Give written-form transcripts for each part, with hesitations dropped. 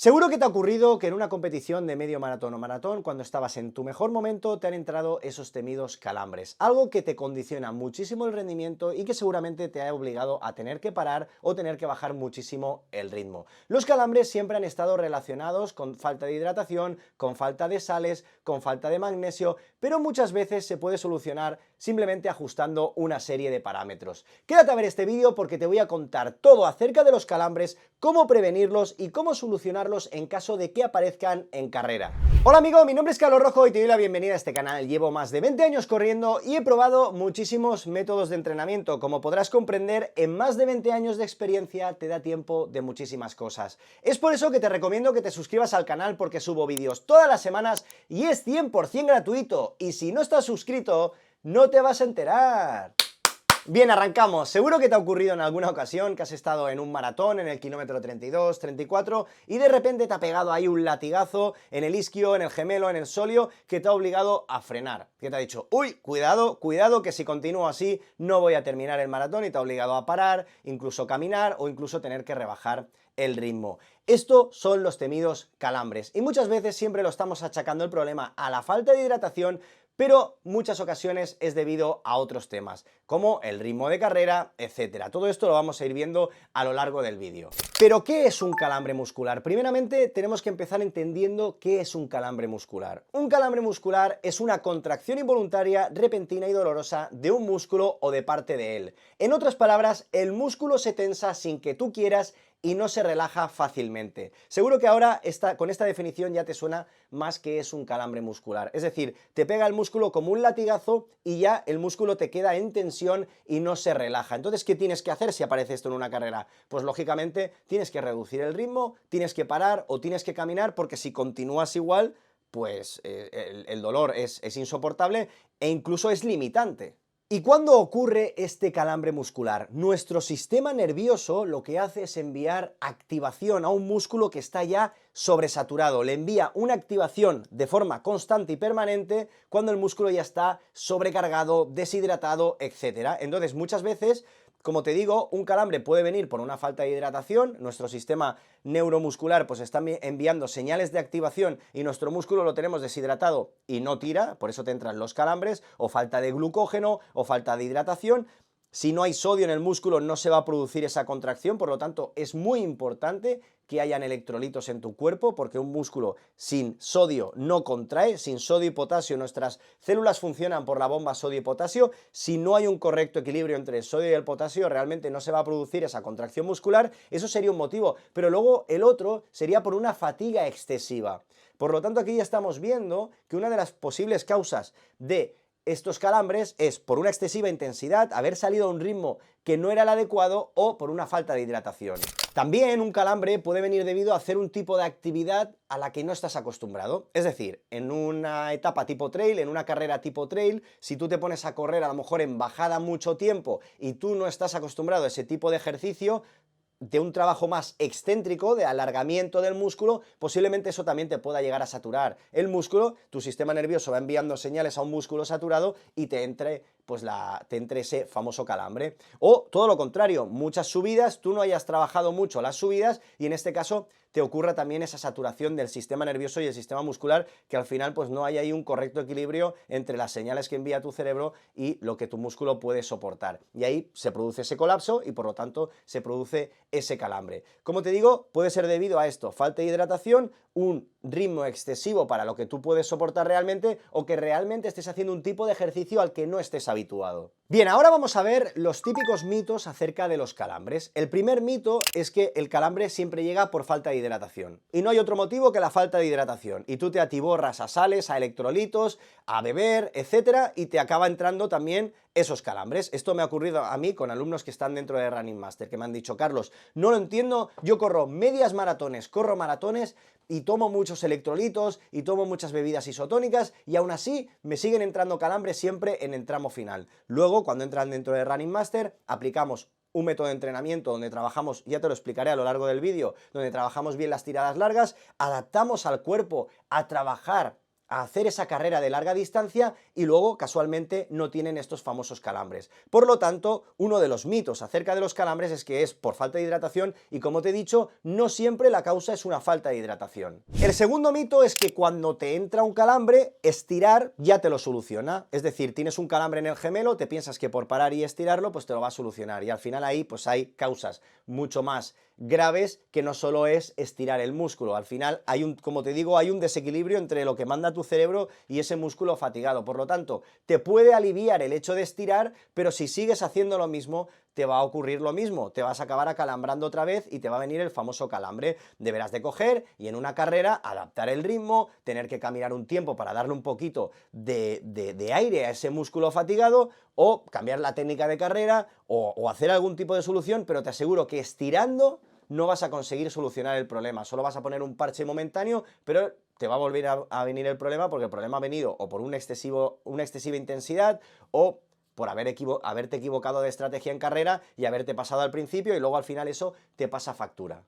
Seguro que te ha ocurrido que en una competición de medio maratón o maratón, cuando estabas en tu mejor momento, te han entrado esos temidos calambres, algo que te condiciona muchísimo el rendimiento y que seguramente te ha obligado a tener que parar o tener que bajar muchísimo el ritmo. Los calambres siempre han estado relacionados con falta de hidratación, con falta de sales, con falta de magnesio, pero muchas veces se puede solucionar simplemente ajustando una serie de parámetros. Quédate a ver este vídeo porque te voy a contar todo acerca de los calambres, cómo prevenirlos y cómo solucionarlos en caso de que aparezcan en carrera. Hola amigo, mi nombre es Carlos Rojo y te doy la bienvenida a este canal. Llevo más de 20 años corriendo y he probado muchísimos métodos de entrenamiento. Como podrás comprender, en más de 20 años de experiencia te da tiempo de muchísimas cosas. Es por eso que te recomiendo que te suscribas al canal porque subo vídeos todas las semanas y es 100% gratuito. Y si no estás suscrito, no te vas a enterar. Bien, arrancamos. Seguro que te ha ocurrido en alguna ocasión que has estado en un maratón en el kilómetro 32, 34 y de repente te ha pegado ahí un latigazo en el isquio, en el gemelo, en el sóleo que te ha obligado a frenar. Que te ha dicho, uy, cuidado, cuidado, que si continúo así no voy a terminar el maratón y te ha obligado a parar, incluso caminar o incluso tener que rebajar el ritmo. Estos son los temidos calambres y muchas veces siempre lo estamos achacando el problema a la falta de hidratación, pero muchas ocasiones es debido a otros temas, como el ritmo de carrera, etcétera. Todo esto lo vamos a ir viendo a lo largo del vídeo. ¿Pero qué es un calambre muscular? Primeramente tenemos que empezar entendiendo qué es un calambre muscular. Un calambre muscular es una contracción involuntaria, repentina y dolorosa de un músculo o de parte de él. En otras palabras, el músculo se tensa sin que tú quieras y no se relaja fácilmente. Seguro que ahora con esta definición ya te suena más que es un calambre muscular. Es decir, te pega el músculo como un latigazo y ya el músculo te queda en tensión y no se relaja. Entonces, ¿qué tienes que hacer si aparece esto en una carrera? Pues lógicamente tienes que reducir el ritmo, tienes que parar o tienes que caminar porque si continúas igual, pues el dolor es insoportable e incluso es limitante. ¿Y cuándo ocurre este calambre muscular? Nuestro sistema nervioso lo que hace es enviar activación a un músculo que está ya sobresaturado. Le envía una activación de forma constante y permanente cuando el músculo ya está sobrecargado, deshidratado, etc. Entonces, muchas veces, como te digo, un calambre puede venir por una falta de hidratación, nuestro sistema neuromuscular pues está enviando señales de activación y nuestro músculo lo tenemos deshidratado y no tira, por eso te entran los calambres, o falta de glucógeno o falta de hidratación. Si no hay sodio en el músculo no se va a producir esa contracción, por lo tanto es muy importante que hayan electrolitos en tu cuerpo porque un músculo sin sodio no contrae, sin sodio y potasio nuestras células funcionan por la bomba sodio y potasio. Si no hay un correcto equilibrio entre el sodio y el potasio realmente no se va a producir esa contracción muscular, eso sería un motivo, pero luego el otro sería por una fatiga excesiva. Por lo tanto aquí ya estamos viendo que una de las posibles causas de estos calambres es por una excesiva intensidad, haber salido a un ritmo que no era el adecuado o por una falta de hidratación. También un calambre puede venir debido a hacer un tipo de actividad a la que no estás acostumbrado. Es decir, en una etapa tipo trail, en una carrera tipo trail, si tú te pones a correr a lo mejor en bajada mucho tiempo y tú no estás acostumbrado a ese tipo de ejercicio, de un trabajo más excéntrico, de alargamiento del músculo, posiblemente eso también te pueda llegar a saturar el músculo, tu sistema nervioso va enviando señales a un músculo saturado y te entre ese famoso calambre. O todo lo contrario, muchas subidas, tú no hayas trabajado mucho las subidas y en este caso te ocurra también esa saturación del sistema nervioso y el sistema muscular, que al final pues no hay ahí un correcto equilibrio entre las señales que envía tu cerebro y lo que tu músculo puede soportar. Y ahí se produce ese colapso y por lo tanto se produce ese calambre. Como te digo, puede ser debido a esto, falta de hidratación, un ritmo excesivo para lo que tú puedes soportar realmente o que realmente estés haciendo un tipo de ejercicio al que no estés habituado. Bien, ahora vamos a ver los típicos mitos acerca de los calambres. El primer mito es que el calambre siempre llega por falta de hidratación y no hay otro motivo que la falta de hidratación y tú te atiborras a sales, a electrolitos, a beber, etcétera, y te acaba entrando también esos calambres. Esto me ha ocurrido a mí con alumnos que están dentro de Running Master, que me han dicho, Carlos, no lo entiendo, yo corro medias maratones, corro maratones y tomo muchos electrolitos y tomo muchas bebidas isotónicas y aún así me siguen entrando calambres siempre en el tramo final. Luego, cuando entran dentro de Running Master, aplicamos un método de entrenamiento donde trabajamos, ya te lo explicaré a lo largo del vídeo, donde trabajamos bien las tiradas largas, adaptamos al cuerpo a trabajar a hacer esa carrera de larga distancia y luego casualmente no tienen estos famosos calambres. Por lo tanto, uno de los mitos acerca de los calambres es que es por falta de hidratación y, como te he dicho, no siempre la causa es una falta de hidratación. El segundo mito es que cuando te entra un calambre, estirar ya te lo soluciona. Es decir, tienes un calambre en el gemelo, te piensas que por parar y estirarlo pues te lo va a solucionar, y al final ahí pues hay causas mucho más graves que no solo es estirar el músculo. Al final hay como te digo, hay un desequilibrio entre lo que manda tu cerebro y ese músculo fatigado. Por lo tanto, te puede aliviar el hecho de estirar, pero si sigues haciendo lo mismo, te va a ocurrir lo mismo, te vas a acabar acalambrando otra vez y te va a venir el famoso calambre. Deberás de coger y en una carrera adaptar el ritmo, tener que caminar un tiempo para darle un poquito de aire a ese músculo fatigado, o cambiar la técnica de carrera, o hacer algún tipo de solución, pero te aseguro que estirando no vas a conseguir solucionar el problema, solo vas a poner un parche momentáneo, pero te va a volver a venir el problema, porque el problema ha venido o por una excesiva intensidad, o por haberte equivocado de estrategia en carrera y haberte pasado al principio, y luego al final eso te pasa factura.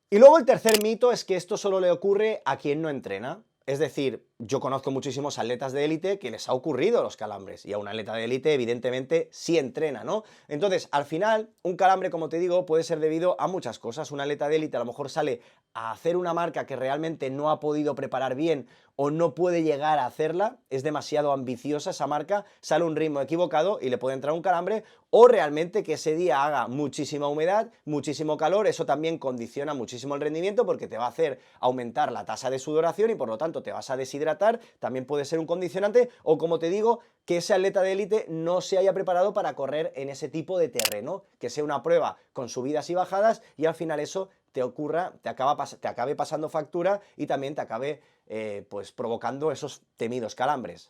Y luego el tercer mito es que esto solo le ocurre a quien no entrena. Es decir, yo conozco muchísimos atletas de élite que les ha ocurrido los calambres, y a un atleta de élite evidentemente sí entrena, ¿no? Entonces, al final, un calambre, como te digo, puede ser debido a muchas cosas. Un atleta de élite a lo mejor sale a hacer una marca que realmente no ha podido preparar bien o no puede llegar a hacerla, es demasiado ambiciosa esa marca, sale a un ritmo equivocado y le puede entrar un calambre, o realmente que ese día haga muchísima humedad, muchísimo calor, eso también condiciona muchísimo el rendimiento porque te va a hacer aumentar la tasa de sudoración y por lo tanto te vas a deshidratar, también puede ser un condicionante, o como te digo, que ese atleta de élite no se haya preparado para correr en ese tipo de terreno, que sea una prueba con subidas y bajadas y al final eso te acabe pasando factura y también te acabe pues provocando esos temidos calambres.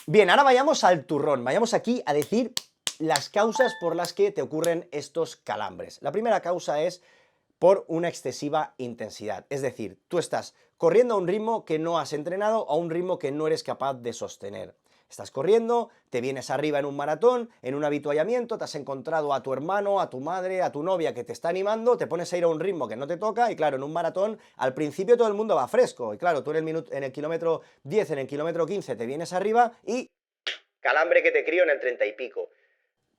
Bien, ahora vayamos al turrón, vayamos aquí a decir las causas por las que te ocurren estos calambres. La primera causa es por una excesiva intensidad, es decir, tú estás corriendo a un ritmo que no has entrenado, a un ritmo que no eres capaz de sostener. Estás corriendo, te vienes arriba en un maratón, en un avituallamiento, te has encontrado a tu hermano, a tu madre, a tu novia que te está animando, te pones a ir a un ritmo que no te toca y claro, en un maratón al principio todo el mundo va fresco y claro, tú en el kilómetro 10, en el kilómetro 15 te vienes arriba y calambre que te crío en el 30 y pico.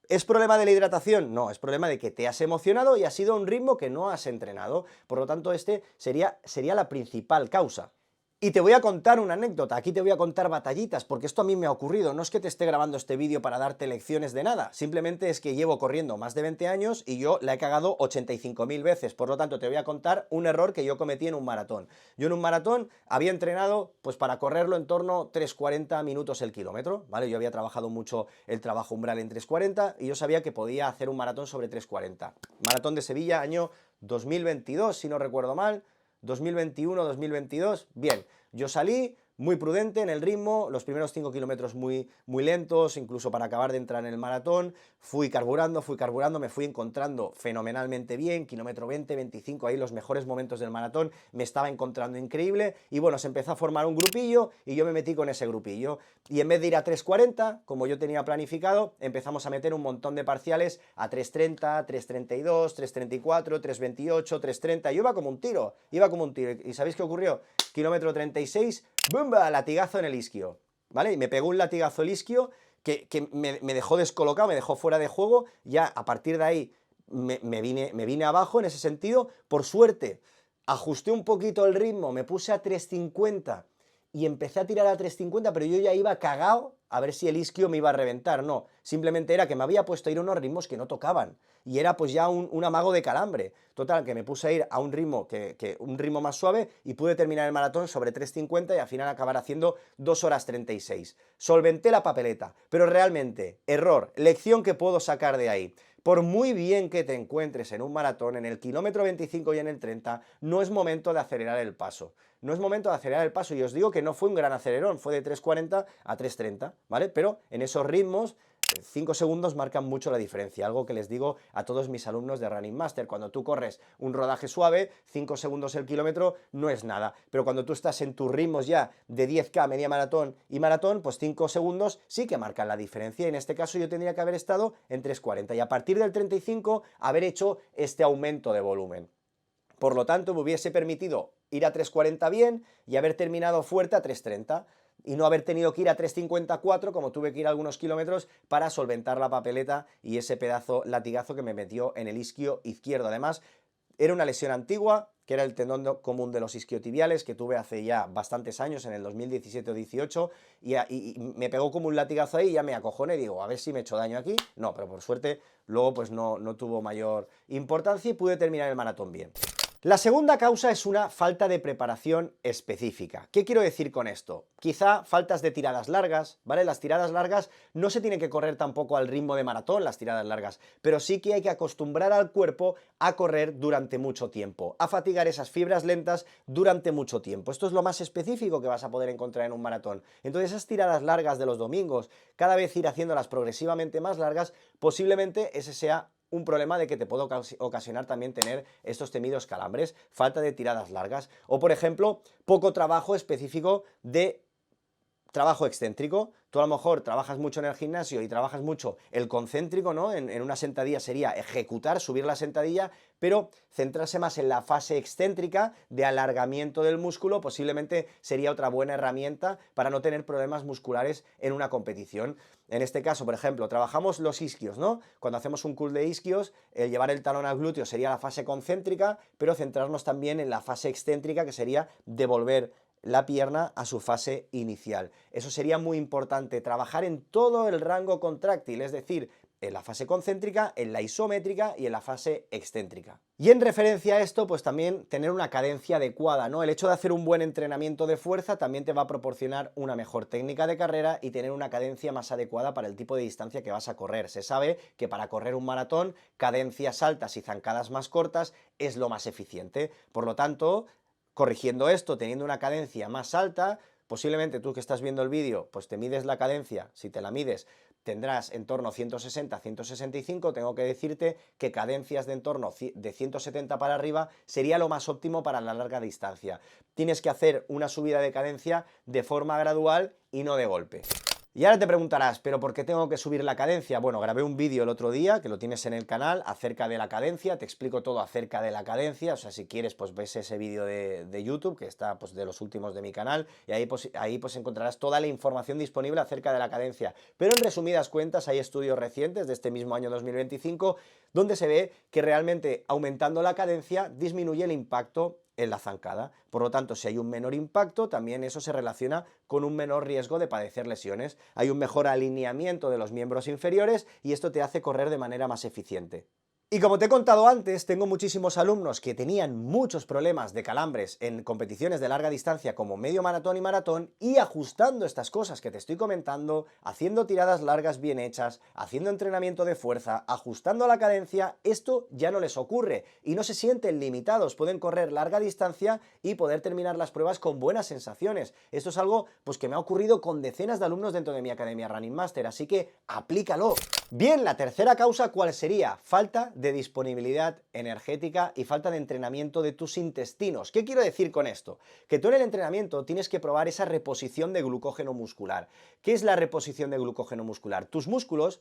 ¿Es problema de la hidratación? No, es problema de que te has emocionado y has ido a un ritmo que no has entrenado. Por lo tanto, sería la principal causa. Y te voy a contar una anécdota, aquí te voy a contar batallitas, porque esto a mí me ha ocurrido, no es que te esté grabando este vídeo para darte lecciones de nada, simplemente es que llevo corriendo más de 20 años y yo la he cagado 85.000 veces, por lo tanto te voy a contar un error que yo cometí en un maratón. Yo en un maratón había entrenado pues para correrlo en torno a 3:40 minutos el kilómetro, ¿vale? Yo había trabajado mucho el trabajo umbral en 3:40 y yo sabía que podía hacer un maratón sobre 3:40. Maratón de Sevilla, año 2022, si no recuerdo mal, 2021-2022, bien, yo salí muy prudente en el ritmo, los primeros 5 kilómetros muy lentos, incluso para acabar de entrar en el maratón, fui carburando, me fui encontrando fenomenalmente bien, kilómetro 20, 25, ahí los mejores momentos del maratón, me estaba encontrando increíble, y bueno, se empezó a formar un grupillo, y yo me metí con ese grupillo, y en vez de ir a 3:40, como yo tenía planificado, empezamos a meter un montón de parciales a 3:30, 3:32, 3:34, 3:28, 3:30, yo iba como un tiro, ¿y sabéis qué ocurrió? Kilómetro 36, ¡bumba! Latigazo en el isquio, ¿vale? Y me pegó un latigazo el isquio que me dejó descolocado, me dejó fuera de juego, ya a partir de ahí me vine abajo en ese sentido. Por suerte, ajusté un poquito el ritmo, me puse a 3:50 y empecé a tirar a 3:50, pero yo ya iba cagado a ver si el isquio me iba a reventar. No, simplemente era que me había puesto a ir a unos ritmos que no tocaban, y era pues ya un amago de calambre. Total, que me puse a ir a un ritmo, un ritmo más suave, y pude terminar el maratón sobre 3:50 y al final acabar haciendo 2 horas 36. Solventé la papeleta, pero realmente, error, lección que puedo sacar de ahí. Por muy bien que te encuentres en un maratón, en el kilómetro 25 y en el 30, no es momento de acelerar el paso. No es momento de acelerar el paso, y os digo que no fue un gran acelerón, fue de 3:40 a 3:30, ¿vale? Pero en esos ritmos 5 segundos marcan mucho la diferencia, algo que les digo a todos mis alumnos de Running Master. Cuando tú corres un rodaje suave, 5 segundos el kilómetro no es nada, pero cuando tú estás en tus ritmos ya de 10K, media maratón y maratón, pues 5 segundos sí que marcan la diferencia, y en este caso yo tendría que haber estado en 3:40 y a partir del 35 haber hecho este aumento de volumen. Por lo tanto, me hubiese permitido ir a 3:40 bien y haber terminado fuerte a 3:30 y no haber tenido que ir a 3:54 como tuve que ir algunos kilómetros para solventar la papeleta y ese pedazo latigazo que me metió en el isquio izquierdo. Además, era una lesión antigua, que era el tendón común de los isquiotibiales, que tuve hace ya bastantes años, en el 2017 o 18, y me pegó como un latigazo ahí y ya me acojoné y digo, a ver si me he hecho daño aquí. No, pero por suerte luego pues no tuvo mayor importancia y pude terminar el maratón bien. La segunda causa es una falta de preparación específica. ¿Qué quiero decir con esto? Quizá faltas de tiradas largas, ¿vale? Las tiradas largas no se tienen que correr tampoco al ritmo de maratón, las tiradas largas, pero sí que hay que acostumbrar al cuerpo a correr durante mucho tiempo, a fatigar esas fibras lentas durante mucho tiempo. Esto es lo más específico que vas a poder encontrar en un maratón. Entonces, esas tiradas largas de los domingos, cada vez ir haciéndolas progresivamente más largas, posiblemente ese sea un problema de que te puede ocasionar también tener estos temidos calambres, falta de tiradas largas o, por ejemplo, poco trabajo específico de trabajo excéntrico. Tú a lo mejor trabajas mucho en el gimnasio y trabajas mucho el concéntrico, ¿no? En una sentadilla sería ejecutar, subir la sentadilla, pero centrarse más en la fase excéntrica de alargamiento del músculo posiblemente sería otra buena herramienta para no tener problemas musculares en una competición. En este caso, por ejemplo, trabajamos los isquios, ¿no? Cuando hacemos un curl de isquios, el llevar el talón al glúteo sería la fase concéntrica, pero centrarnos también en la fase excéntrica, que sería devolver la pierna a su fase inicial. Eso sería muy importante, trabajar en todo el rango contráctil, es decir, en la fase concéntrica, en la isométrica y en la fase excéntrica. Y en referencia a esto, pues también tener una cadencia adecuada, ¿no? El hecho de hacer un buen entrenamiento de fuerza también te va a proporcionar una mejor técnica de carrera y tener una cadencia más adecuada para el tipo de distancia que vas a correr. Se sabe que para correr un maratón, cadencias altas y zancadas más cortas es lo más eficiente. Por lo tanto, corrigiendo esto, teniendo una cadencia más alta, posiblemente tú que estás viendo el vídeo, pues te mides la cadencia, si te la mides, tendrás en torno a 160, 165, tengo que decirte que cadencias de en torno de 170 para arriba sería lo más óptimo para la larga distancia. Tienes que hacer una subida de cadencia de forma gradual y no de golpe. Y ahora te preguntarás, ¿pero por qué tengo que subir la cadencia? Bueno, grabé un vídeo el otro día, que lo tienes en el canal, acerca de la cadencia, te explico todo acerca de la cadencia, o sea, si quieres, pues ves ese vídeo de YouTube, que está pues de los últimos de mi canal, y ahí pues encontrarás toda la información disponible acerca de la cadencia. Pero en resumidas cuentas, hay estudios recientes de este mismo año 2025, donde se ve que realmente aumentando la cadencia disminuye el impacto en la zancada. Por lo tanto, si hay un menor impacto, también eso se relaciona con un menor riesgo de padecer lesiones. Hay un mejor alineamiento de los miembros inferiores y esto te hace correr de manera más eficiente. Y como te he contado antes, tengo muchísimos alumnos que tenían muchos problemas de calambres en competiciones de larga distancia como medio maratón y maratón, y ajustando estas cosas que te estoy comentando, haciendo tiradas largas bien hechas, haciendo entrenamiento de fuerza, ajustando la cadencia, esto ya no les ocurre y no se sienten limitados, pueden correr larga distancia y poder terminar las pruebas con buenas sensaciones. Esto es algo pues que me ha ocurrido con decenas de alumnos dentro de mi academia Running Master, así que aplícalo. Bien, la tercera causa, ¿cuál sería? Falta de disponibilidad energética y falta de entrenamiento de tus intestinos. ¿Qué quiero decir con esto? Que tú en el entrenamiento tienes que probar esa reposición de glucógeno muscular. ¿Qué es la reposición de glucógeno muscular? Tus músculos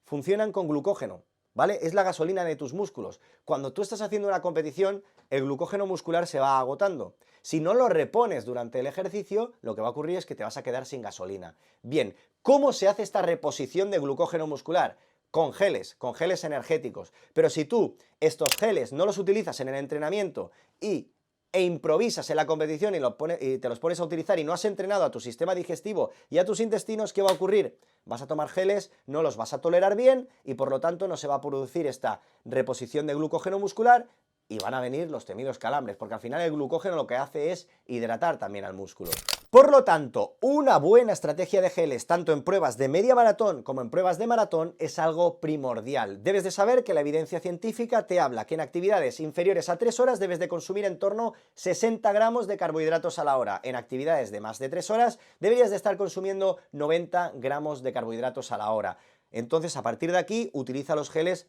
funcionan con glucógeno, ¿vale? Es la gasolina de tus músculos. Cuando tú estás haciendo una competición, el glucógeno muscular se va agotando. Si no lo repones durante el ejercicio, lo que va a ocurrir es que te vas a quedar sin gasolina. Bien, ¿cómo se hace esta reposición de glucógeno muscular? Con geles energéticos. Pero si tú estos geles no los utilizas en el entrenamiento e improvisas en la competición y te los pones a utilizar y no has entrenado a tu sistema digestivo y a tus intestinos, ¿qué va a ocurrir? Vas a tomar geles, no los vas a tolerar bien y por lo tanto no se va a producir esta reposición de glucógeno muscular y van a venir los temidos calambres, porque al final el glucógeno lo que hace es hidratar también al músculo. Por lo tanto, una buena estrategia de geles, tanto en pruebas de media maratón como en pruebas de maratón, es algo primordial. Debes de saber que la evidencia científica te habla que en actividades inferiores a 3 horas debes de consumir en torno a 60 gramos de carbohidratos a la hora. En actividades de más de 3 horas deberías de estar consumiendo 90 gramos de carbohidratos a la hora. Entonces, a partir de aquí, utiliza los geles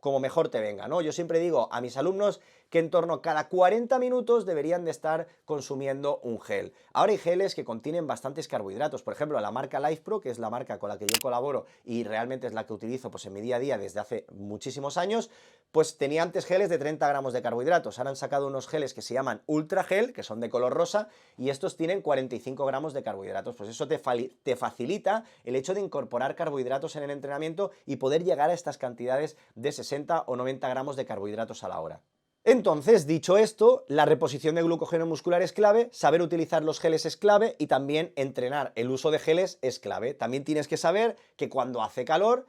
como mejor te venga, ¿no? Yo siempre digo a mis alumnos que en torno a cada 40 minutos deberían de estar consumiendo un gel. Ahora hay geles que contienen bastantes carbohidratos, por ejemplo la marca LifePro, que es la marca con la que yo colaboro y realmente es la que utilizo pues en mi día a día desde hace muchísimos años, pues tenía antes geles de 30 gramos de carbohidratos. Ahora han sacado unos geles que se llaman Ultra Gel, que son de color rosa, y estos tienen 45 gramos de carbohidratos. Pues eso te facilita el hecho de incorporar carbohidratos en el entrenamiento y poder llegar a estas cantidades de 60 o 90 gramos de carbohidratos a la hora. Entonces, dicho esto, la reposición de glucógeno muscular es clave, saber utilizar los geles es clave y también entrenar el uso de geles es clave. También tienes que saber que cuando hace calor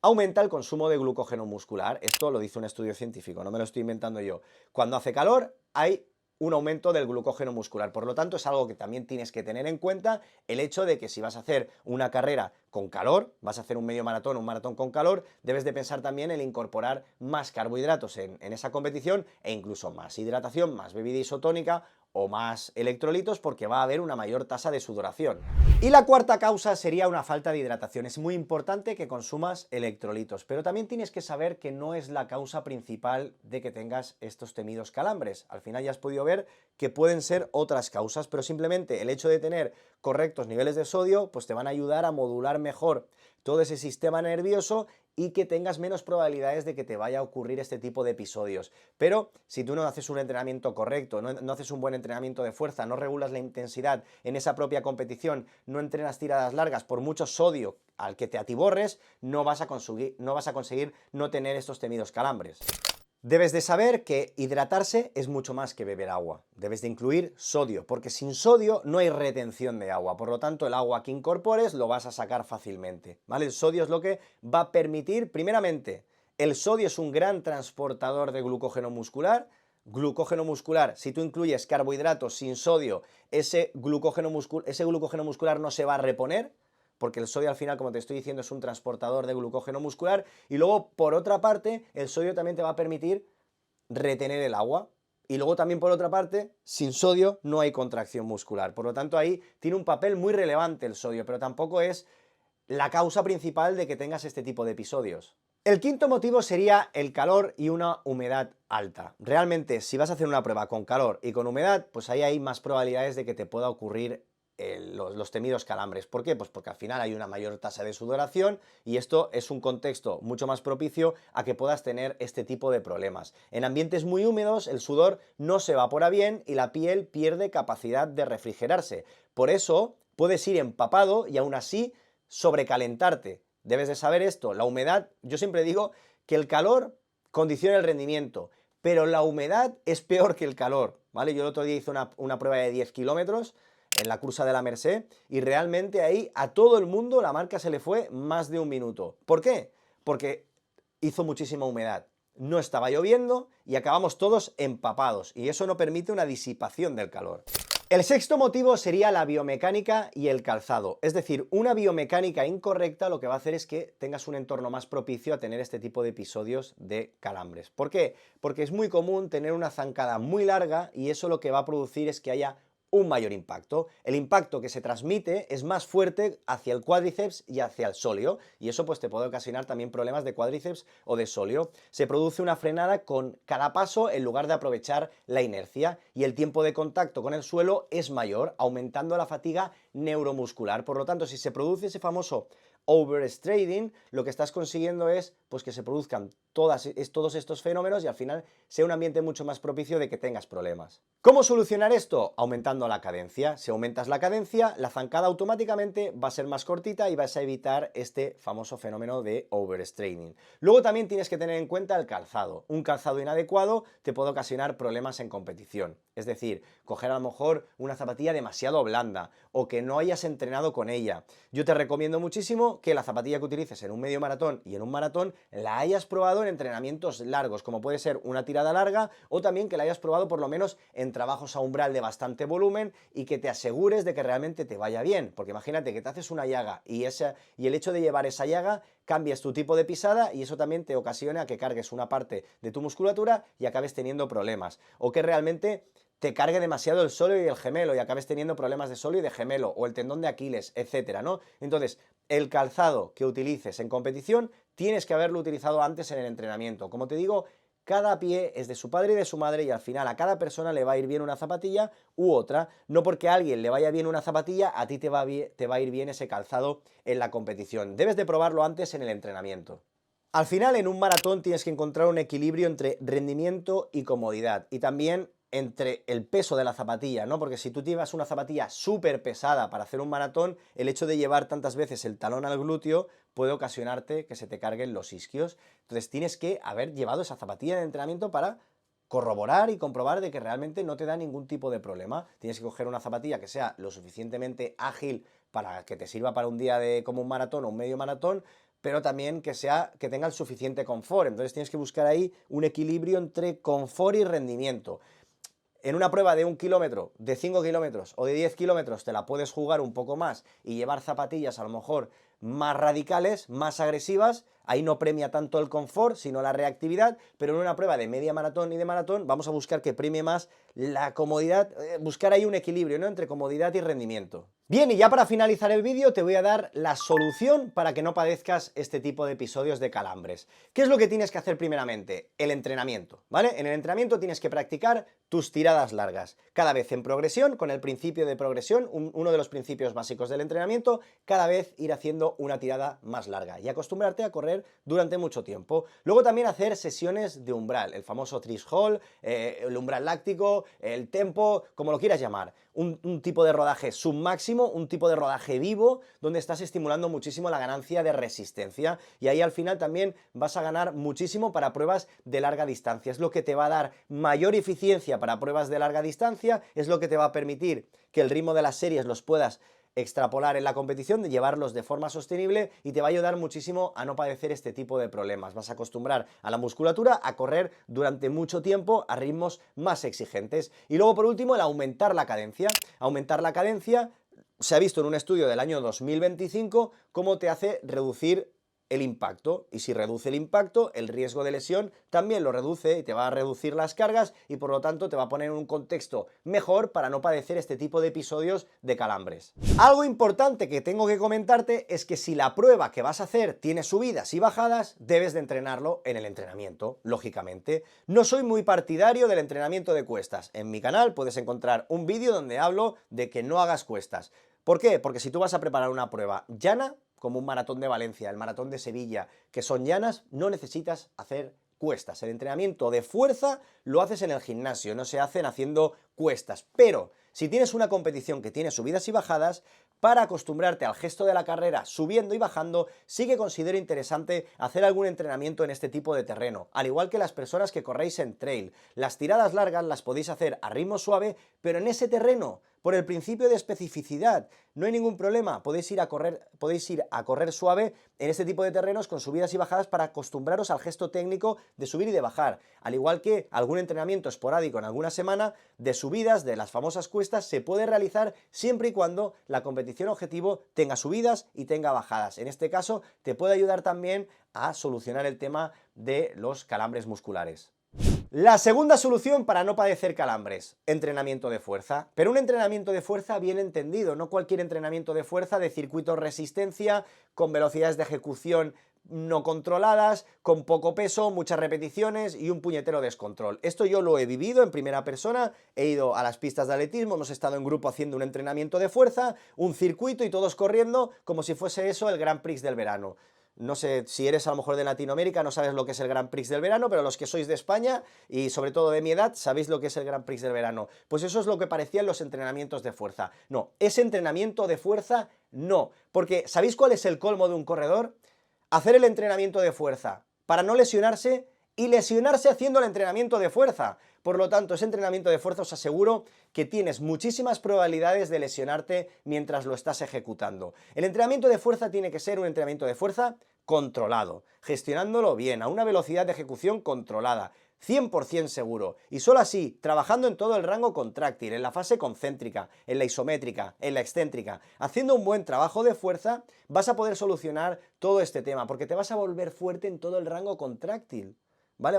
aumenta el consumo de glucógeno muscular. Esto lo dice un estudio científico, no me lo estoy inventando yo. Cuando hace calor hay un aumento del glucógeno muscular. Por lo tanto, es algo que también tienes que tener en cuenta, el hecho de que si vas a hacer una carrera con calor, vas a hacer un medio maratón o un maratón con calor, debes de pensar también en incorporar más carbohidratos en esa competición e incluso más hidratación, más bebida isotónica o más electrolitos porque va a haber una mayor tasa de sudoración. Y la cuarta causa sería una falta de hidratación. Es muy importante que consumas electrolitos, pero también tienes que saber que no es la causa principal de que tengas estos temidos calambres. Al final ya has podido ver que pueden ser otras causas, pero simplemente el hecho de tener correctos niveles de sodio pues te van a ayudar a modular mejor todo ese sistema nervioso y que tengas menos probabilidades de que te vaya a ocurrir este tipo de episodios. Pero si tú no haces un entrenamiento correcto, no haces un buen entrenamiento de fuerza, no regulas la intensidad en esa propia competición, no entrenas tiradas largas, por mucho sodio al que te atiborres, no vas a conseguir no tener estos temidos calambres. Debes de saber que hidratarse es mucho más que beber agua. Debes de incluir sodio, porque sin sodio no hay retención de agua. Por lo tanto, el agua que incorpores lo vas a sacar fácilmente, ¿vale? El sodio es lo que va a permitir, primeramente, el sodio es un gran transportador de glucógeno muscular. Glucógeno muscular, si tú incluyes carbohidratos sin sodio, ese glucógeno muscular no se va a reponer, porque el sodio al final, como te estoy diciendo, es un transportador de glucógeno muscular, y luego, por otra parte, el sodio también te va a permitir retener el agua, y luego también, por otra parte, sin sodio no hay contracción muscular, por lo tanto ahí tiene un papel muy relevante el sodio, pero tampoco es la causa principal de que tengas este tipo de episodios. El quinto motivo sería el calor y una humedad alta. Realmente, si vas a hacer una prueba con calor y con humedad, pues ahí hay más probabilidades de que te pueda ocurrir los temidos calambres. ¿Por qué? Pues porque al final hay una mayor tasa de sudoración y esto es un contexto mucho más propicio a que puedas tener este tipo de problemas. En ambientes muy húmedos el sudor no se evapora bien y la piel pierde capacidad de refrigerarse. Por eso puedes ir empapado y aún así sobrecalentarte. Debes de saber esto. La humedad, yo siempre digo que el calor condiciona el rendimiento, pero la humedad es peor que el calor, ¿vale? Yo el otro día hice una prueba de 10 kilómetros en la cursa de la Merced y realmente ahí a todo el mundo la marca se le fue más de un minuto. ¿Por qué? Porque hizo muchísima humedad, no estaba lloviendo y acabamos todos empapados y eso no permite una disipación del calor. El sexto motivo sería la biomecánica y el calzado, es decir, una biomecánica incorrecta lo que va a hacer es que tengas un entorno más propicio a tener este tipo de episodios de calambres. ¿Por qué? Porque es muy común tener una zancada muy larga y eso lo que va a producir es que haya un mayor impacto. El impacto que se transmite es más fuerte hacia el cuádriceps y hacia el sóleo y eso pues te puede ocasionar también problemas de cuádriceps o de sóleo. Se produce una frenada con cada paso en lugar de aprovechar la inercia y el tiempo de contacto con el suelo es mayor, aumentando la fatiga neuromuscular. Por lo tanto, si se produce ese famoso overstrading, lo que estás consiguiendo es pues, que se produzcan todos estos fenómenos y al final sea un ambiente mucho más propicio de que tengas problemas. ¿Cómo solucionar esto? Aumentando la cadencia. Si aumentas la cadencia, la zancada automáticamente va a ser más cortita y vas a evitar este famoso fenómeno de overstraining. Luego también tienes que tener en cuenta el calzado. Un calzado inadecuado te puede ocasionar problemas en competición. Es decir, coger a lo mejor una zapatilla demasiado blanda o que no hayas entrenado con ella. Yo te recomiendo muchísimo que la zapatilla que utilices en un medio maratón y en un maratón la hayas probado en entrenamientos largos, como puede ser una tirada larga o también que la hayas probado por lo menos en trabajos a umbral de bastante volumen y que te asegures de que realmente te vaya bien, porque imagínate que te haces una llaga y el hecho de llevar esa llaga cambias tu tipo de pisada y eso también te ocasiona que cargues una parte de tu musculatura y acabes teniendo problemas, o que realmente te cargue demasiado el sóleo y el gemelo y acabes teniendo problemas de sóleo y de gemelo, o el tendón de Aquiles, etcétera, ¿no? Entonces, el calzado que utilices en competición tienes que haberlo utilizado antes en el entrenamiento. Como te digo, cada pie es de su padre y de su madre y al final a cada persona le va a ir bien una zapatilla u otra. No porque a alguien le vaya bien una zapatilla, a ti te va a ir bien ese calzado en la competición. Debes de probarlo antes en el entrenamiento. Al final, en un maratón tienes que encontrar un equilibrio entre rendimiento y comodidad y también entre el peso de la zapatilla, ¿no? Porque si tú llevas una zapatilla súper pesada para hacer un maratón, el hecho de llevar tantas veces el talón al glúteo puede ocasionarte que se te carguen los isquios. Entonces tienes que haber llevado esa zapatilla de entrenamiento para corroborar y comprobar de que realmente no te da ningún tipo de problema. Tienes que coger una zapatilla que sea lo suficientemente ágil para que te sirva para un día como un maratón o un medio maratón, pero también que tenga el suficiente confort. Entonces tienes que buscar ahí un equilibrio entre confort y rendimiento. En una prueba de 1 kilómetro, de 5 kilómetros o de 10 kilómetros te la puedes jugar un poco más y llevar zapatillas a lo mejor más radicales, más agresivas. Ahí no premia tanto el confort, sino la reactividad, pero en una prueba de media maratón y de maratón vamos a buscar que premie más la comodidad, buscar ahí un equilibrio, ¿no?, entre comodidad y rendimiento. Bien, y ya para finalizar el vídeo te voy a dar la solución para que no padezcas este tipo de episodios de calambres. ¿Qué es lo que tienes que hacer primeramente? El entrenamiento, ¿vale? En el entrenamiento tienes que practicar tus tiradas largas, cada vez en progresión, con el principio de progresión, uno de los principios básicos del entrenamiento, cada vez ir haciendo una tirada más larga y acostumbrarte a correr durante mucho tiempo. Luego también hacer sesiones de umbral, el famoso threshold, el umbral láctico, el tempo, como lo quieras llamar. Un tipo de rodaje submáximo, un tipo de rodaje vivo, donde estás estimulando muchísimo la ganancia de resistencia y ahí al final también vas a ganar muchísimo para pruebas de larga distancia. Es lo que te va a dar mayor eficiencia para pruebas de larga distancia, es lo que te va a permitir que el ritmo de las series los puedas extrapolar en la competición, de llevarlos de forma sostenible y te va a ayudar muchísimo a no padecer este tipo de problemas. Vas a acostumbrar a la musculatura a correr durante mucho tiempo a ritmos más exigentes. Y luego por último el aumentar la cadencia. Aumentar la cadencia se ha visto en un estudio del año 2025 cómo te hace reducir el impacto, y si reduce el impacto, el riesgo de lesión también lo reduce y te va a reducir las cargas y por lo tanto te va a poner en un contexto mejor para no padecer este tipo de episodios de calambres. Algo importante que tengo que comentarte es que si la prueba que vas a hacer tiene subidas y bajadas, debes de entrenarlo en el entrenamiento, lógicamente. No soy muy partidario del entrenamiento de cuestas. En mi canal puedes encontrar un vídeo donde hablo de que no hagas cuestas. ¿Por qué? Porque si tú vas a preparar una prueba llana, como un maratón de Valencia, el maratón de Sevilla, que son llanas, no necesitas hacer cuestas. El entrenamiento de fuerza lo haces en el gimnasio, no se hacen haciendo cuestas. Pero si tienes una competición que tiene subidas y bajadas, para acostumbrarte al gesto de la carrera subiendo y bajando, sí que considero interesante hacer algún entrenamiento en este tipo de terreno, al igual que las personas que corréis en trail. Las tiradas largas las podéis hacer a ritmo suave, pero en ese terreno, por el principio de especificidad, no hay ningún problema, podéis ir a correr suave en este tipo de terrenos con subidas y bajadas para acostumbraros al gesto técnico de subir y de bajar, al igual que algún entrenamiento esporádico en alguna semana de subidas, de las famosas cuestas, se puede realizar siempre y cuando la competición objetivo tenga subidas y tenga bajadas. En este caso te puede ayudar también a solucionar el tema de los calambres musculares. La segunda solución para no padecer calambres, entrenamiento de fuerza. Pero un entrenamiento de fuerza bien entendido, no cualquier entrenamiento de fuerza de circuito resistencia, con velocidades de ejecución no controladas, con poco peso, muchas repeticiones y un puñetero descontrol. Esto yo lo he vivido en primera persona, he ido a las pistas de atletismo, hemos estado en grupo haciendo un entrenamiento de fuerza, un circuito y todos corriendo como si fuese eso el Grand Prix del verano. No sé si eres a lo mejor de Latinoamérica, no sabes lo que es el Grand Prix del verano, pero los que sois de España y sobre todo de mi edad, sabéis lo que es el Grand Prix del verano. Pues eso es lo que parecían los entrenamientos de fuerza. No, ese entrenamiento de fuerza no, porque ¿sabéis cuál es el colmo de un corredor? Hacer el entrenamiento de fuerza para no lesionarse y lesionarse haciendo el entrenamiento de fuerza. Por lo tanto, ese entrenamiento de fuerza os aseguro que tienes muchísimas probabilidades de lesionarte mientras lo estás ejecutando. El entrenamiento de fuerza tiene que ser un entrenamiento de fuerza controlado, gestionándolo bien, a una velocidad de ejecución controlada, 100% seguro, y solo así, trabajando en todo el rango contráctil, en la fase concéntrica, en la isométrica, en la excéntrica, haciendo un buen trabajo de fuerza, vas a poder solucionar todo este tema, porque te vas a volver fuerte en todo el rango contráctil. ¿Vale?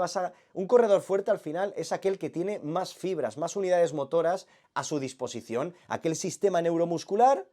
Un corredor fuerte al final es aquel que tiene más fibras, más unidades motoras a su disposición, aquel sistema neuromuscular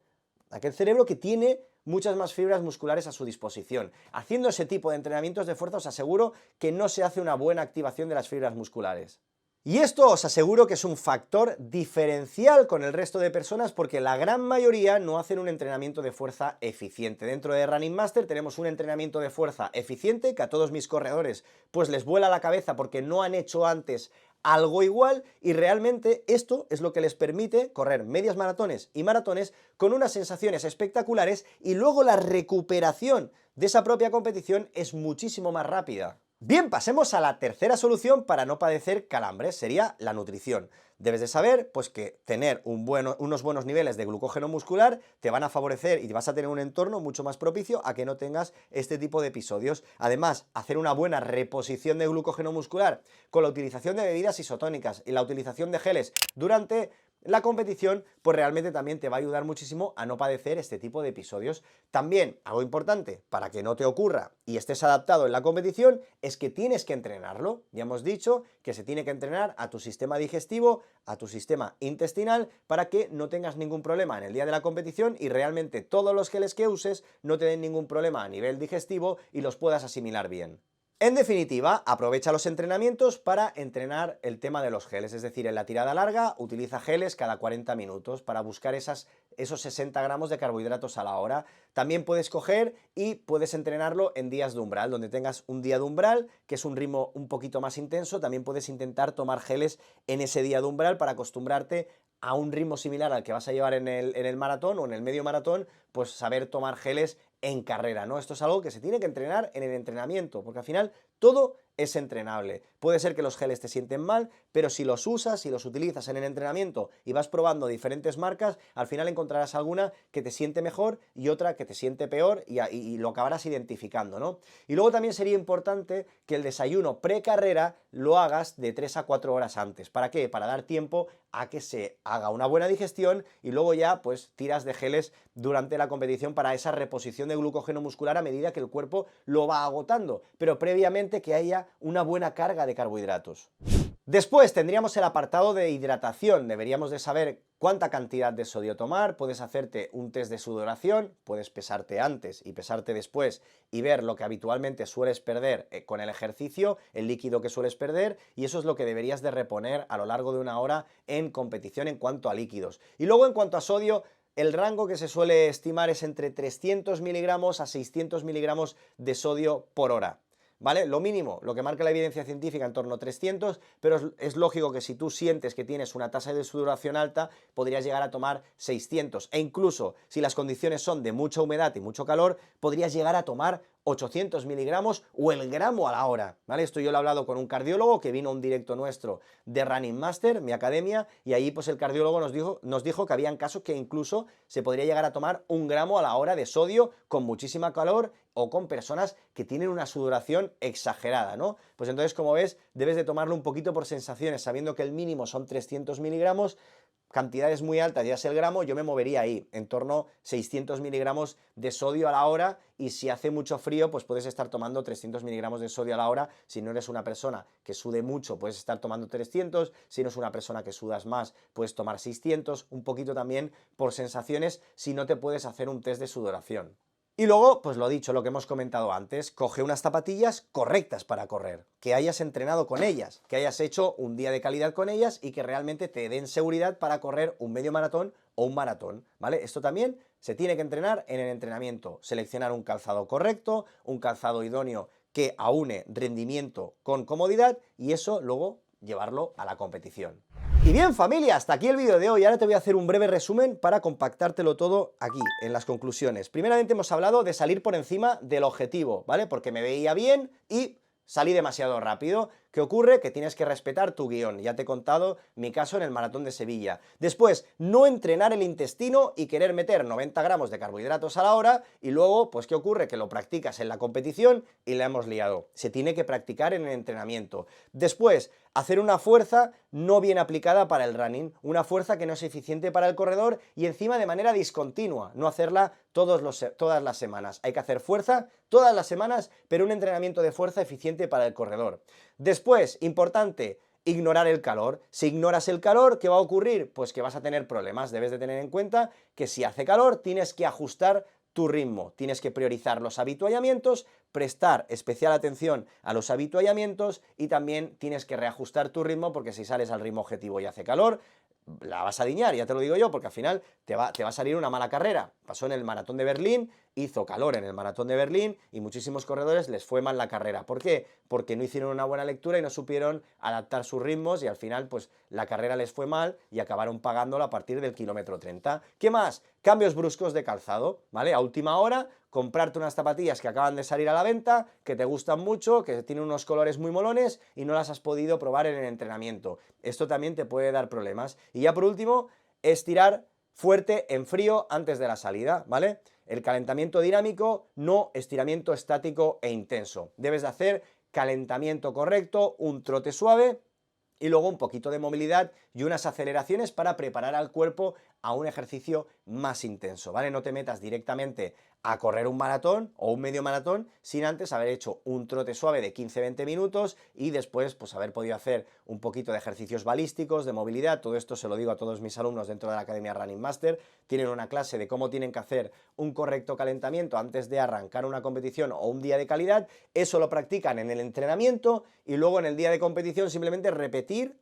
aquel cerebro que tiene muchas más fibras musculares a su disposición. Haciendo ese tipo de entrenamientos de fuerza os aseguro que no se hace una buena activación de las fibras musculares. Y esto os aseguro que es un factor diferencial con el resto de personas porque la gran mayoría no hacen un entrenamiento de fuerza eficiente. Dentro de Running Master tenemos un entrenamiento de fuerza eficiente que a todos mis corredores pues les vuela la cabeza porque no han hecho antes algo igual y realmente esto es lo que les permite correr medias maratones y maratones con unas sensaciones espectaculares y luego la recuperación de esa propia competición es muchísimo más rápida. Bien, pasemos a la tercera solución para no padecer calambres, sería la nutrición. Debes de saber pues, que tener unos buenos niveles de glucógeno muscular te van a favorecer y vas a tener un entorno mucho más propicio a que no tengas este tipo de episodios. Además, hacer una buena reposición de glucógeno muscular con la utilización de bebidas isotónicas y la utilización de geles durante la competición, pues realmente también te va a ayudar muchísimo a no padecer este tipo de episodios. También, algo importante para que no te ocurra y estés adaptado en la competición, es que tienes que entrenarlo. Ya hemos dicho que se tiene que entrenar a tu sistema digestivo, a tu sistema intestinal, para que no tengas ningún problema en el día de la competición y realmente todos los geles que uses no te den ningún problema a nivel digestivo y los puedas asimilar bien. En definitiva, aprovecha los entrenamientos para entrenar el tema de los geles, es decir, en la tirada larga utiliza geles cada 40 minutos para buscar esos 60 gramos de carbohidratos a la hora. También puedes coger y puedes entrenarlo en días de umbral, donde tengas un día de umbral, que es un ritmo un poquito más intenso, también puedes intentar tomar geles en ese día de umbral para acostumbrarte a un ritmo similar al que vas a llevar en el maratón o en el medio maratón, pues saber tomar geles en carrera, ¿no? Esto es algo que se tiene que entrenar en el entrenamiento, porque al final todo es entrenable. Puede ser que los geles te sienten mal, pero si los usas y los utilizas en el entrenamiento y vas probando diferentes marcas, al final encontrarás alguna que te siente mejor y otra que te siente peor y lo acabarás identificando, ¿no? Y luego también sería importante que el desayuno precarrera lo hagas de 3 a 4 horas antes. ¿Para qué? Para dar tiempo a que se haga una buena digestión y luego ya pues tiras de geles durante la competición para esa reposición de glucógeno muscular a medida que el cuerpo lo va agotando, pero previamente que haya una buena carga de carbohidratos. Después tendríamos el apartado de hidratación. Deberíamos de saber cuánta cantidad de sodio tomar, puedes hacerte un test de sudoración, puedes pesarte antes y pesarte después y ver lo que habitualmente sueles perder con el ejercicio, el líquido que sueles perder, y eso es lo que deberías de reponer a lo largo de una hora en competición en cuanto a líquidos. Y luego en cuanto a sodio, el rango que se suele estimar es entre 300 miligramos a 600 miligramos de sodio por hora. ¿Vale? Lo mínimo, lo que marca la evidencia científica en torno a 300, pero es lógico que si tú sientes que tienes una tasa de sudoración alta, podrías llegar a tomar 600. E incluso, si las condiciones son de mucha humedad y mucho calor, podrías llegar a tomar 800 miligramos o el gramo a la hora, ¿vale? Esto yo lo he hablado con un cardiólogo que vino a un directo nuestro de Running Master, mi academia, y ahí pues el cardiólogo nos dijo que habían casos que incluso se podría llegar a tomar 1 gramo a la hora de sodio con muchísima calor o con personas que tienen una sudoración exagerada, ¿no? Pues entonces, como ves, debes de tomarlo un poquito por sensaciones, sabiendo que el mínimo son 300 miligramos, cantidades muy altas, ya es el gramo, yo me movería ahí, en torno a 600 miligramos de sodio a la hora, y si hace mucho frío, pues puedes estar tomando 300 miligramos de sodio a la hora. Si no eres una persona que sude mucho, puedes estar tomando 300, si no es una persona que sudas más, puedes tomar 600, un poquito también por sensaciones, si no te puedes hacer un test de sudoración. Y luego, pues lo dicho, lo que hemos comentado antes, coge unas zapatillas correctas para correr, que hayas entrenado con ellas, que hayas hecho un día de calidad con ellas y que realmente te den seguridad para correr un medio maratón o un maratón, ¿vale? Esto también se tiene que entrenar en el entrenamiento, seleccionar un calzado correcto, un calzado idóneo que aúne rendimiento con comodidad y eso luego llevarlo a la competición. Y bien, familia, hasta aquí el vídeo de hoy. Ahora te voy a hacer un breve resumen para compactártelo todo aquí, en las conclusiones. Primeramente hemos hablado de salir por encima del objetivo, ¿vale? Porque me veía bien y salí demasiado rápido. ¿Qué ocurre? Que tienes que respetar tu guión. Ya te he contado mi caso en el Maratón de Sevilla. Después, no entrenar el intestino y querer meter 90 gramos de carbohidratos a la hora y luego, pues ¿qué ocurre? Que lo practicas en la competición y la hemos liado. Se tiene que practicar en el entrenamiento. Después, hacer una fuerza no bien aplicada para el running, una fuerza que no es eficiente para el corredor y encima de manera discontinua, no hacerla todas las semanas. Hay que hacer fuerza todas las semanas, pero un entrenamiento de fuerza eficiente para el corredor. Después, importante, ignorar el calor. Si ignoras el calor, ¿qué va a ocurrir? Pues que vas a tener problemas. Debes de tener en cuenta que si hace calor tienes que ajustar tu ritmo, tienes que priorizar los habituallamientos, prestar especial atención a los habituallamientos y también tienes que reajustar tu ritmo porque si sales al ritmo objetivo y hace calor, la vas a diñar, ya te lo digo yo, porque al final te va a salir una mala carrera. Pasó en el maratón de Berlín, hizo calor en el maratón de Berlín y muchísimos corredores les fue mal la carrera. ¿Por qué? Porque no hicieron una buena lectura y no supieron adaptar sus ritmos y al final pues la carrera les fue mal y acabaron pagándolo a partir del kilómetro 30. ¿Qué más? Cambios bruscos de calzado, ¿vale? A última hora, comprarte unas zapatillas que acaban de salir a la venta, que te gustan mucho, que tienen unos colores muy molones y no las has podido probar en el entrenamiento. Esto también te puede dar problemas. Y ya por último, estirar fuerte en frío antes de la salida, ¿vale? El calentamiento dinámico, no estiramiento estático e intenso. Debes de hacer calentamiento correcto, un trote suave y luego un poquito de movilidad y unas aceleraciones para preparar al cuerpo a un ejercicio más intenso, ¿vale? No te metas directamente a correr un maratón o un medio maratón sin antes haber hecho un trote suave de 15-20 minutos y después pues haber podido hacer un poquito de ejercicios balísticos, de movilidad. Todo esto se lo digo a todos mis alumnos dentro de la Academia Running Master. Tienen una clase de cómo tienen que hacer un correcto calentamiento antes de arrancar una competición o un día de calidad. Eso lo practican en el entrenamiento y luego en el día de competición simplemente repetir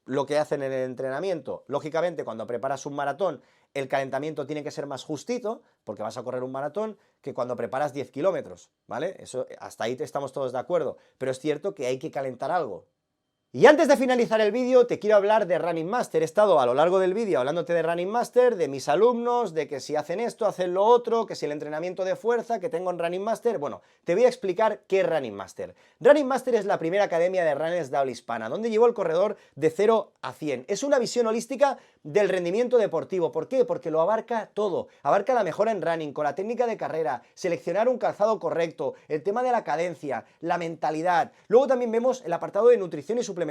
lo que hacen en el entrenamiento. Lógicamente, cuando preparas un maratón, el calentamiento tiene que ser más justito, porque vas a correr un maratón, que cuando preparas 10 kilómetros, ¿vale? Eso, hasta ahí estamos todos de acuerdo, pero es cierto que hay que calentar algo. Y antes de finalizar el vídeo te quiero hablar de Running Master. He estado a lo largo del vídeo hablándote de Running Master, de mis alumnos, de que si hacen esto, hacen lo otro, que si el entrenamiento de fuerza que tengo en Running Master. Bueno, te voy a explicar qué es Running Master. Running Master es la primera academia de runners de habla hispana, donde llevo el corredor de 0 a 100. Es una visión holística del rendimiento deportivo. ¿Por qué? Porque lo abarca todo. Abarca la mejora en running, con la técnica de carrera, seleccionar un calzado correcto, el tema de la cadencia, la mentalidad. Luego también vemos el apartado de nutrición y suplementación.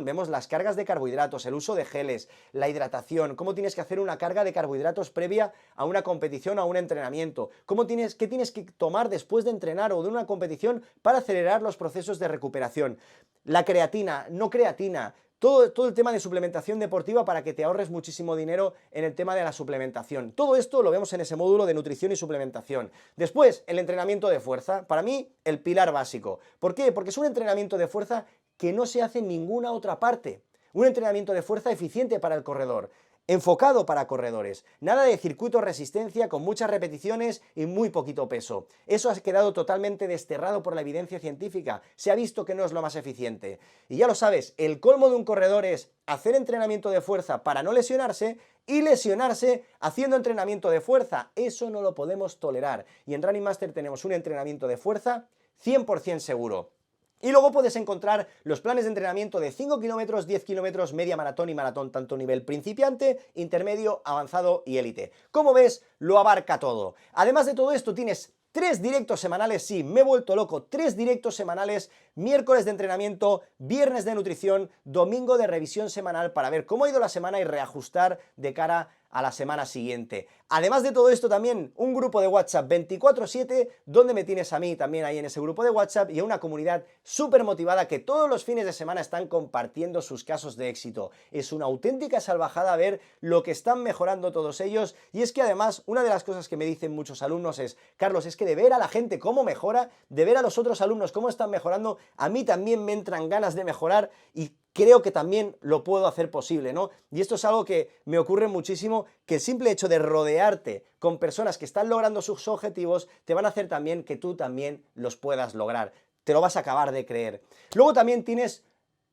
Vemos las cargas de carbohidratos, el uso de geles, la hidratación, cómo tienes que hacer una carga de carbohidratos previa a una competición o a un entrenamiento, qué tienes que tomar después de entrenar o de una competición para acelerar los procesos de recuperación. La creatina, no creatina. Todo el tema de suplementación deportiva para que te ahorres muchísimo dinero en el tema de la suplementación. Todo esto lo vemos en ese módulo de nutrición y suplementación. Después, el entrenamiento de fuerza. Para mí, el pilar básico. ¿Por qué? Porque es un entrenamiento de fuerza que no se hace en ninguna otra parte. Un entrenamiento de fuerza eficiente para el corredor. Enfocado para corredores, nada de circuito resistencia con muchas repeticiones y muy poquito peso. Eso ha quedado totalmente desterrado por la evidencia científica, se ha visto que no es lo más eficiente. Y ya lo sabes, el colmo de un corredor es hacer entrenamiento de fuerza para no lesionarse y lesionarse haciendo entrenamiento de fuerza. Eso no lo podemos tolerar. Y en Running Master tenemos un entrenamiento de fuerza 100% seguro. Y luego puedes encontrar los planes de entrenamiento de 5 kilómetros, 10 kilómetros, media maratón y maratón, tanto nivel principiante, intermedio, avanzado y élite. Como ves, lo abarca todo. Además de todo esto, tienes 3 directos semanales, sí, me he vuelto loco, 3 directos semanales, miércoles de entrenamiento, viernes de nutrición, domingo de revisión semanal para ver cómo ha ido la semana y reajustar de cara a la semana siguiente. Además de todo esto también un grupo de WhatsApp 24/7 donde me tienes a mí también ahí en ese grupo de WhatsApp y a una comunidad súper motivada que todos los fines de semana están compartiendo sus casos de éxito. Es una auténtica salvajada ver lo que están mejorando todos ellos y es que además una de las cosas que me dicen muchos alumnos es: Carlos, es que de ver a la gente cómo mejora, de ver a los otros alumnos cómo están mejorando, a mí también me entran ganas de mejorar y creo que también lo puedo hacer posible, ¿no? Y esto es algo que me ocurre muchísimo, que el simple hecho de rodearte con personas que están logrando sus objetivos te van a hacer también que tú también los puedas lograr. Te lo vas a acabar de creer. Luego también tienes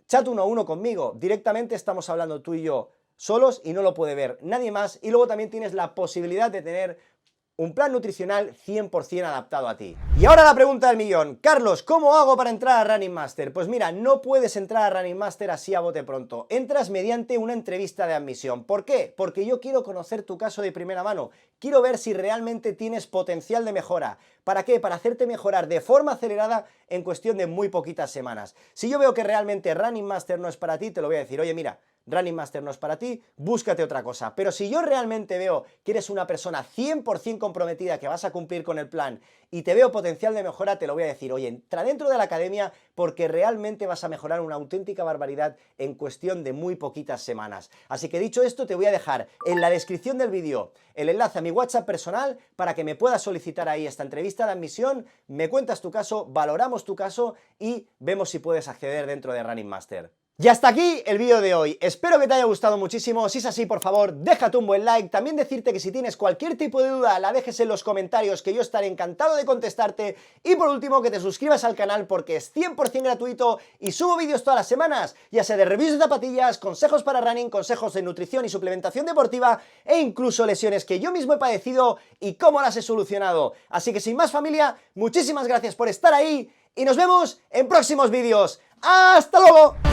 chat 1 a 1 conmigo. Directamente estamos hablando tú y yo solos y no lo puede ver nadie más. Y luego también tienes la posibilidad de tener un plan nutricional 100% adaptado a ti. Y ahora la pregunta del millón. Carlos, ¿cómo hago para entrar a Running Master? Pues mira, no puedes entrar a Running Master así a bote pronto. Entras mediante una entrevista de admisión. ¿Por qué? Porque yo quiero conocer tu caso de primera mano. Quiero ver si realmente tienes potencial de mejora. ¿Para qué? Para hacerte mejorar de forma acelerada en cuestión de muy poquitas semanas. Si yo veo que realmente Running Master no es para ti, te lo voy a decir: oye, mira, Running Master no es para ti, búscate otra cosa. Pero si yo realmente veo que eres una persona 100% comprometida, que vas a cumplir con el plan y te veo potencial de mejora, te lo voy a decir, oye, entra dentro de la academia porque realmente vas a mejorar una auténtica barbaridad en cuestión de muy poquitas semanas. Así que dicho esto, te voy a dejar en la descripción del vídeo el enlace a mi WhatsApp personal para que me puedas solicitar ahí esta entrevista de admisión, me cuentas tu caso, valoramos tu caso y vemos si puedes acceder dentro de Running Master. Y hasta aquí el vídeo de hoy, espero que te haya gustado muchísimo, si es así por favor déjate un buen like, también decirte que si tienes cualquier tipo de duda la dejes en los comentarios que yo estaré encantado de contestarte y por último que te suscribas al canal porque es 100% gratuito y subo vídeos todas las semanas, ya sea de reviews de zapatillas, consejos para running, consejos de nutrición y suplementación deportiva e incluso lesiones que yo mismo he padecido y cómo las he solucionado. Así que sin más familia, muchísimas gracias por estar ahí y nos vemos en próximos vídeos. ¡Hasta luego!